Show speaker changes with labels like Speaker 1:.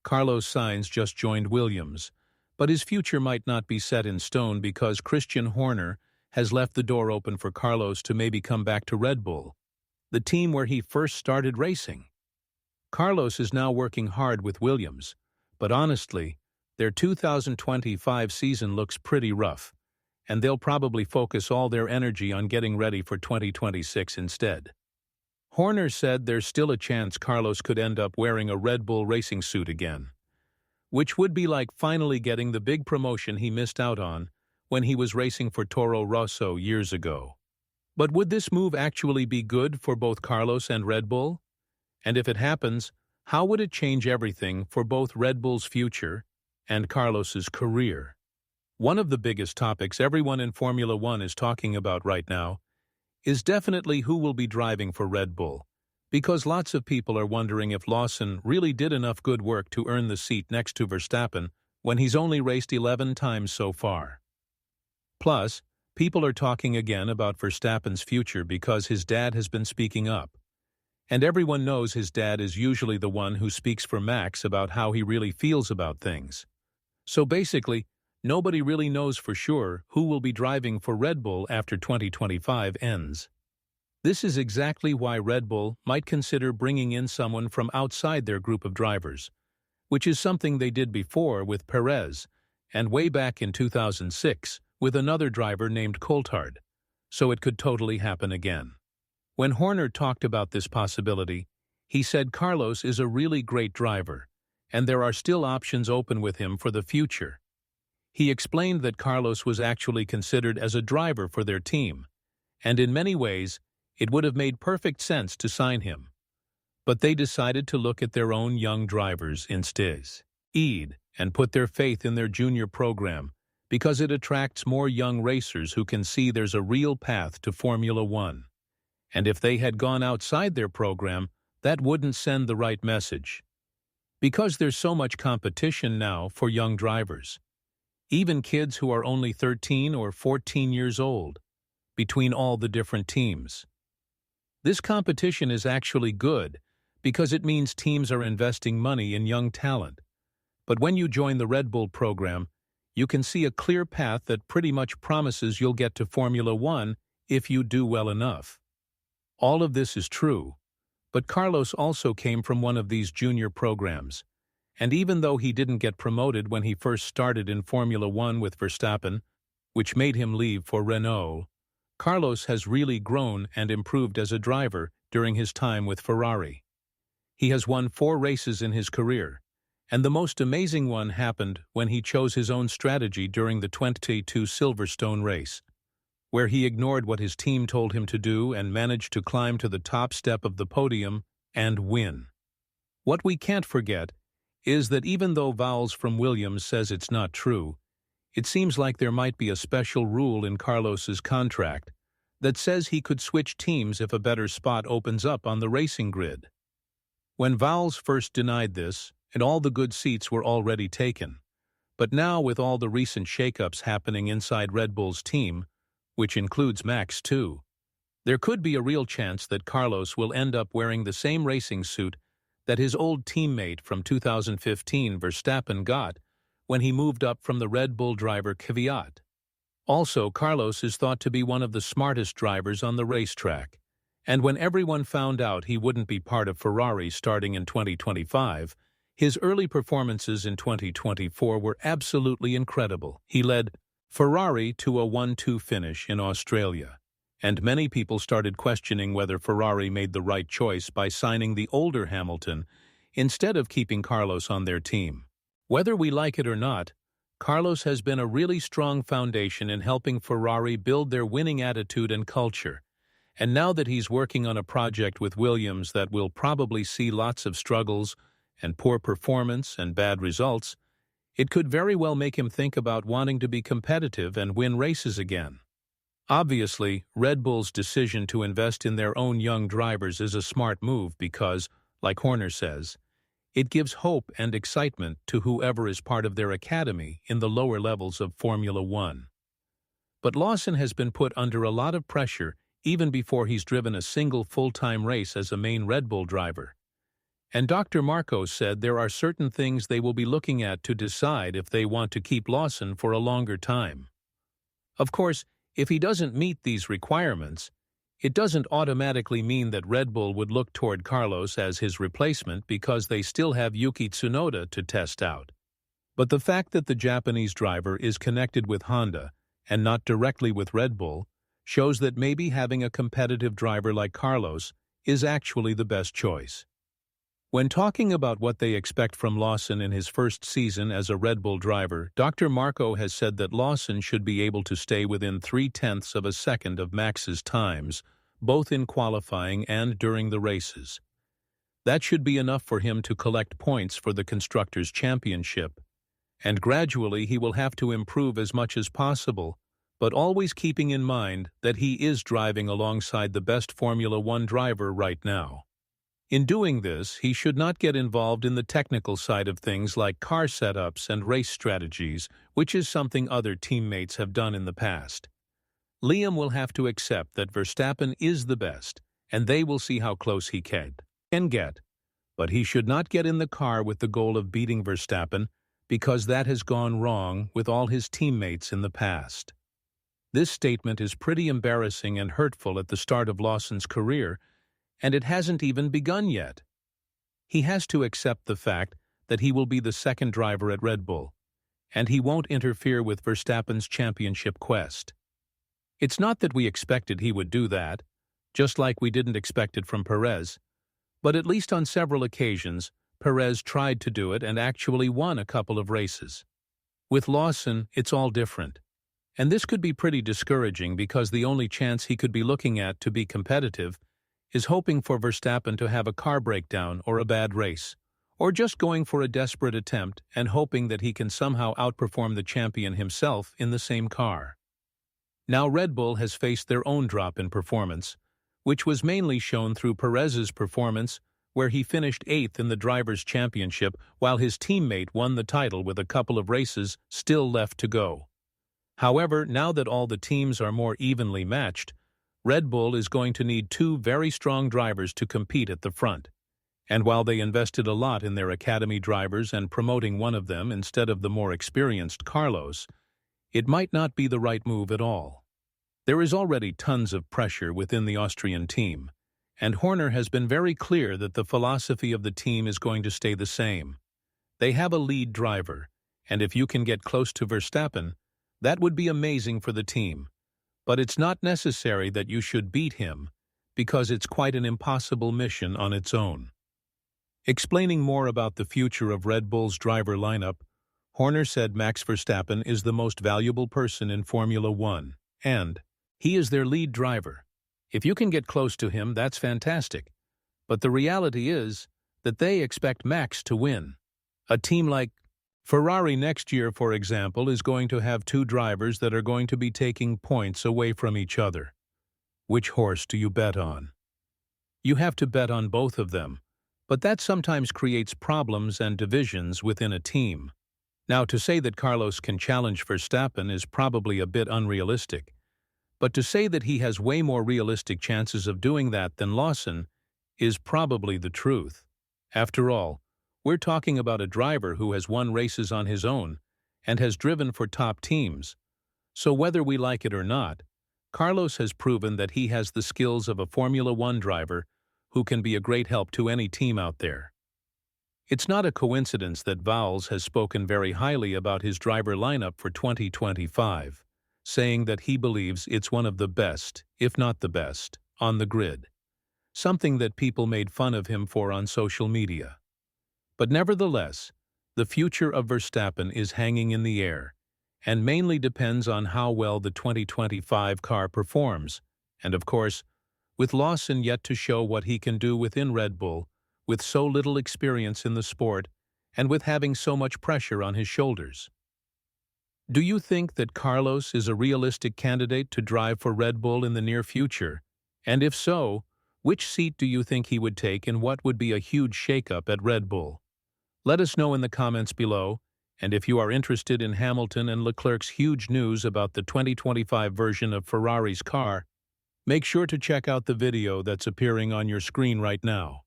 Speaker 1: Carlos Sainz just joined Williams, but his future might not be set in stone because Christian Horner has left the door open for Carlos to maybe come back to Red Bull, the team where he first started racing. Carlos is now working hard with Williams, but honestly, their 2025 season looks pretty rough, and they'll probably focus all their energy on getting ready for 2026 instead. Horner said there's still a chance Carlos could end up wearing a Red Bull racing suit again, which would be like finally getting the big promotion he missed out on when he was racing for Toro Rosso years ago. But would this move actually be good for both Carlos and Red Bull? And if it happens, how would it change everything for both Red Bull's future and Carlos's career? One of the biggest topics everyone in Formula One is talking about right now is definitely who will be driving for Red Bull, because lots of people are wondering if Lawson really did enough good work to earn the seat next to Verstappen when he's only raced 11 times so far. Plus, people are talking again about Verstappen's future because his dad has been speaking up. And everyone knows his dad is usually the one who speaks for Max about how he really feels about things. So basically, nobody really knows for sure who will be driving for Red Bull after 2025 ends. This is exactly why Red Bull might consider bringing in someone from outside their group of drivers, which is something they did before with Perez, and way back in 2006 with another driver named Coulthard, so it could totally happen again. When Horner talked about this possibility, he said Carlos is a really great driver, and there are still options open with him for the future. He explained that Carlos was actually considered as a driver for their team, and in many ways, it would have made perfect sense to sign him. But they decided to look at their own young drivers instead, and put their faith in their junior program because it attracts more young racers who can see there's a real path to Formula One. And if they had gone outside their program, that wouldn't send the right message. Because there's so much competition now for young drivers, even kids who are only 13 or 14 years old, between all the different teams. This competition is actually good because it means teams are investing money in young talent. But when you join the Red Bull program, you can see a clear path that pretty much promises you'll get to Formula One if you do well enough. All of this is true, but Carlos also came from one of these junior programs, and even though he didn't get promoted when he first started in Formula One with Verstappen, which made him leave for Renault, Carlos has really grown and improved as a driver during his time with Ferrari. He has won 4 races in his career, and the most amazing one happened when he chose his own strategy during the 2022 Silverstone race, where he ignored what his team told him to do and managed to climb to the top step of the podium and win. What we can't forget is that even though Vowles from Williams says it's not true, it seems like there might be a special rule in Carlos's contract that says he could switch teams if a better spot opens up on the racing grid. When Vowles first denied this, and all the good seats were already taken, but now with all the recent shakeups happening inside Red Bull's team, which includes Max too, there could be a real chance that Carlos will end up wearing the same racing suit that his old teammate from 2015 Verstappen got when he moved up from the Red Bull driver Kvyat. Also, Carlos is thought to be one of the smartest drivers on the racetrack, and when everyone found out he wouldn't be part of Ferrari starting in 2025, his early performances in 2024 were absolutely incredible. He led Ferrari to a 1-2 finish in Australia, and many people started questioning whether Ferrari made the right choice by signing the older Hamilton instead of keeping Carlos on their team. Whether we like it or not, Carlos has been a really strong foundation in helping Ferrari build their winning attitude and culture, and now that he's working on a project with Williams that will probably see lots of struggles and poor performance and bad results, it could very well make him think about wanting to be competitive and win races again. Obviously, Red Bull's decision to invest in their own young drivers is a smart move because, like Horner says, it gives hope and excitement to whoever is part of their academy in the lower levels of Formula One. But Lawson has been put under a lot of pressure even before he's driven a single full-time race as a main Red Bull driver. And Dr. Marco said there are certain things they will be looking at to decide if they want to keep Lawson for a longer time. Of course, if he doesn't meet these requirements, it doesn't automatically mean that Red Bull would look toward Carlos as his replacement because they still have Yuki Tsunoda to test out. But the fact that the Japanese driver is connected with Honda and not directly with Red Bull shows that maybe having a competitive driver like Carlos is actually the best choice. When talking about what they expect from Lawson in his first season as a Red Bull driver, Dr. Marco has said that Lawson should be able to stay within 0.3 of a second of Max's times, both in qualifying and during the races. That should be enough for him to collect points for the Constructors' Championship, and gradually he will have to improve as much as possible, but always keeping in mind that he is driving alongside the best Formula One driver right now. In doing this, he should not get involved in the technical side of things like car setups and race strategies, which is something other teammates have done in the past. Liam will have to accept that Verstappen is the best, and they will see how close he can get, but he should not get in the car with the goal of beating Verstappen because that has gone wrong with all his teammates in the past. This statement is pretty embarrassing and hurtful at the start of Lawson's career, and it hasn't even begun yet. He has to accept the fact that he will be the second driver at Red Bull, and he won't interfere with Verstappen's championship quest. It's not that we expected he would do that, just like we didn't expect it from Perez, but at least on several occasions, Perez tried to do it and actually won a couple of races. With Lawson, it's all different. And this could be pretty discouraging because the only chance he could be looking at to be competitive is hoping for Verstappen to have a car breakdown or a bad race, or just going for a desperate attempt and hoping that he can somehow outperform the champion himself in the same car. Now Red Bull has faced their own drop in performance, which was mainly shown through Perez's performance, where he finished 8th in the Drivers' Championship while his teammate won the title with a couple of races still left to go. However, now that all the teams are more evenly matched, Red Bull is going to need two very strong drivers to compete at the front. And while they invested a lot in their academy drivers and promoting one of them instead of the more experienced Carlos, it might not be the right move at all. There is already tons of pressure within the Austrian team, and Horner has been very clear that the philosophy of the team is going to stay the same. They have a lead driver, and if you can get close to Verstappen, that would be amazing for the team. But it's not necessary that you should beat him, because it's quite an impossible mission on its own. Explaining more about the future of Red Bull's driver lineup, Horner said Max Verstappen is the most valuable person in Formula One, and he is their lead driver. If you can get close to him, that's fantastic. But the reality is that they expect Max to win. A team like Ferrari next year, for example, is going to have two drivers that are going to be taking points away from each other. Which horse do you bet on? You have to bet on both of them, but that sometimes creates problems and divisions within a team. Now, to say that Carlos can challenge Verstappen is probably a bit unrealistic, but to say that he has way more realistic chances of doing that than Lawson is probably the truth. After all, we're talking about a driver who has won races on his own and has driven for top teams. So whether we like it or not, Carlos has proven that he has the skills of a Formula One driver who can be a great help to any team out there. It's not a coincidence that Vowles has spoken very highly about his driver lineup for 2025, saying that he believes it's one of the best, if not the best, on the grid, something that people made fun of him for on social media. But nevertheless, the future of Verstappen is hanging in the air, and mainly depends on how well the 2025 car performs, and of course, with Lawson yet to show what he can do within Red Bull, with so little experience in the sport, and with having so much pressure on his shoulders. Do you think that Carlos is a realistic candidate to drive for Red Bull in the near future? And if so, which seat do you think he would take in what would be a huge shakeup at Red Bull? Let us know in the comments below, and if you are interested in Hamilton and Leclerc's huge news about the 2025 version of Ferrari's car, make sure to check out the video that's appearing on your screen right now.